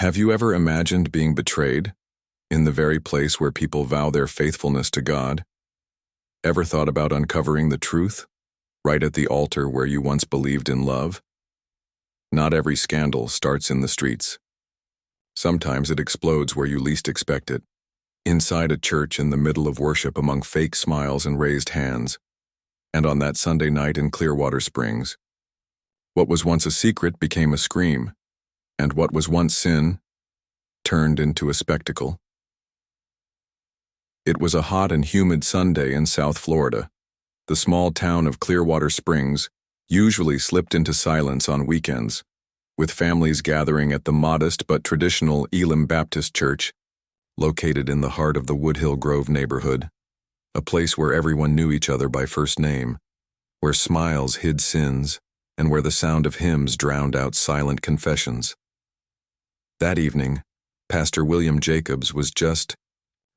Have you ever imagined being betrayed in the very place where people vow their faithfulness to God? Ever thought about uncovering the truth, right at the altar where you once believed in love? Not every scandal starts in the streets. Sometimes it explodes where you least expect it, inside a church in the middle of worship among fake smiles and raised hands, and on that Sunday night in Clearwater Springs. What was once a secret became a scream, and what was once sin turned into a spectacle. It was a hot and humid Sunday in South Florida. The small town of Clearwater Springs usually slipped into silence on weekends, with families gathering at the modest but traditional Elim Baptist Church, located in the heart of the Woodhill Grove neighborhood, a place where everyone knew each other by first name, where smiles hid sins, and where the sound of hymns drowned out silent confessions. That evening, Pastor William Jacobs was just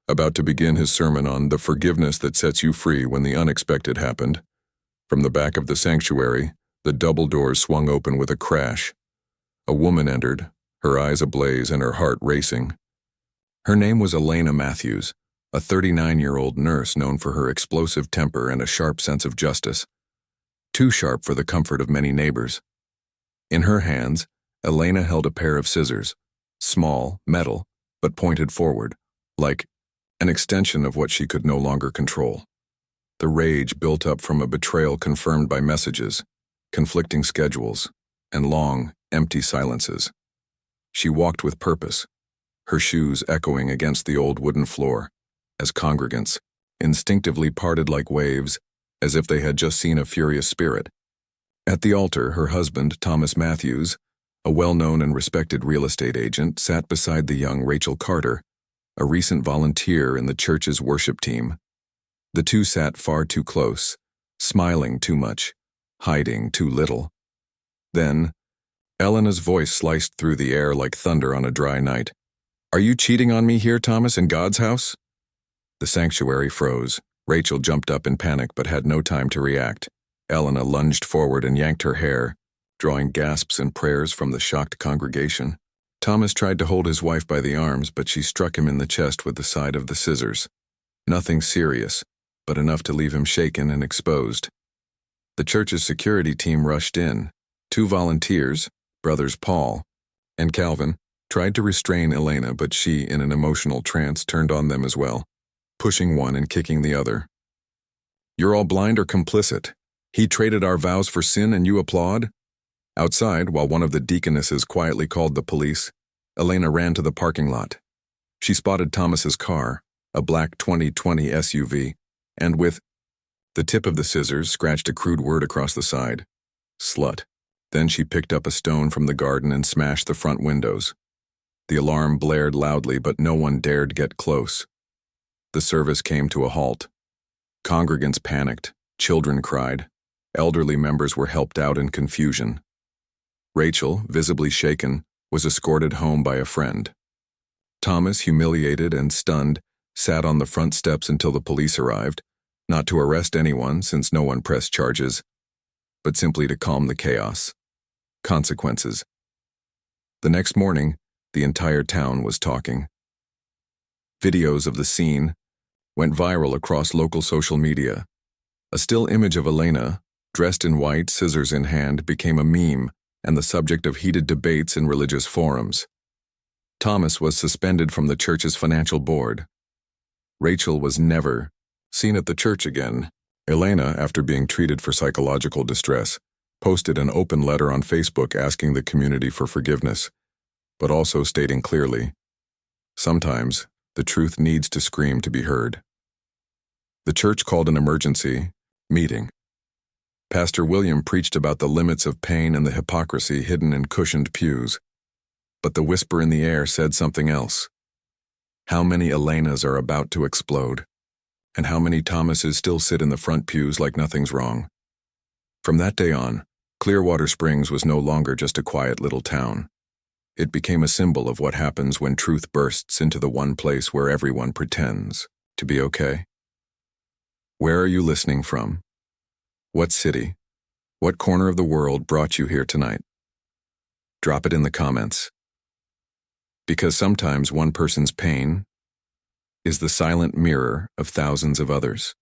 about to begin his sermon on the forgiveness that sets you free when the unexpected happened. From the back of the sanctuary, the double doors swung open with a crash. A woman entered, her eyes ablaze and her heart racing. Her name was Elena Matthews, a 39-year-old nurse known for her explosive temper and a sharp sense of justice. Too sharp for the comfort of many neighbors. In her hands, Elena held a pair of scissors, small, metal, but pointed forward, like an extension of what she could no longer control. The rage built up from a betrayal confirmed by messages, conflicting schedules, and long, empty silences. She walked with purpose, her shoes echoing against the old wooden floor, as congregants instinctively parted like waves, as if they had just seen a furious spirit. At the altar, her husband, Thomas Matthews, a well-known and respected real estate agent, sat beside the young Rachel Carter, a recent volunteer in the church's worship team. The two sat far too close, smiling too much, hiding too little. Then, Elena's voice sliced through the air like thunder on a dry night. "Are you cheating on me here, Thomas, in God's house?" The sanctuary froze. Rachel jumped up in panic but had no time to react. Elena lunged forward and yanked her hair, drawing gasps and prayers from the shocked congregation. Thomas tried to hold his wife by the arms, but she struck him in the chest with the side of the scissors. Nothing serious, but enough to leave him shaken and exposed. The church's security team rushed in. Two volunteers, brothers Paul and Calvin, tried to restrain Elena, but she, in an emotional trance, turned on them as well, pushing one and kicking the other. "You're all blind or complicit. He traded our vows for sin and you applaud?" Outside, while one of the deaconesses quietly called the police, Elena ran to the parking lot. She spotted Thomas's car, a black 2020 SUV, and with the tip of the scissors scratched a crude word across the side. "Slut." Then she picked up a stone from the garden and smashed the front windows. The alarm blared loudly, but no one dared get close. The service came to a halt. Congregants panicked, children cried, elderly members were helped out in confusion. Rachel, visibly shaken, was escorted home by a friend. Thomas, humiliated and stunned, sat on the front steps until the police arrived, not to arrest anyone since no one pressed charges, but simply to calm the chaos. Consequences. The next morning, the entire town was talking. Videos of the scene went viral across local social media. A still image of Elena, dressed in white, scissors in hand, became a meme and the subject of heated debates in religious forums. Thomas was suspended from the church's financial board. Rachel was never seen at the church again. Elena, after being treated for psychological distress, posted an open letter on Facebook asking the community for forgiveness, but also stating clearly, sometimes the truth needs to scream to be heard. The church called an emergency meeting. Pastor William preached about the limits of pain and the hypocrisy hidden in cushioned pews. But the whisper in the air said something else. How many Elenas are about to explode? And how many Thomases still sit in the front pews like nothing's wrong? From that day on, Clearwater Springs was no longer just a quiet little town. It became a symbol of what happens when truth bursts into the one place where everyone pretends to be okay. Where are you listening from? What city, what corner of the world brought you here tonight? Drop it in the comments. Because sometimes one person's pain is the silent mirror of thousands of others.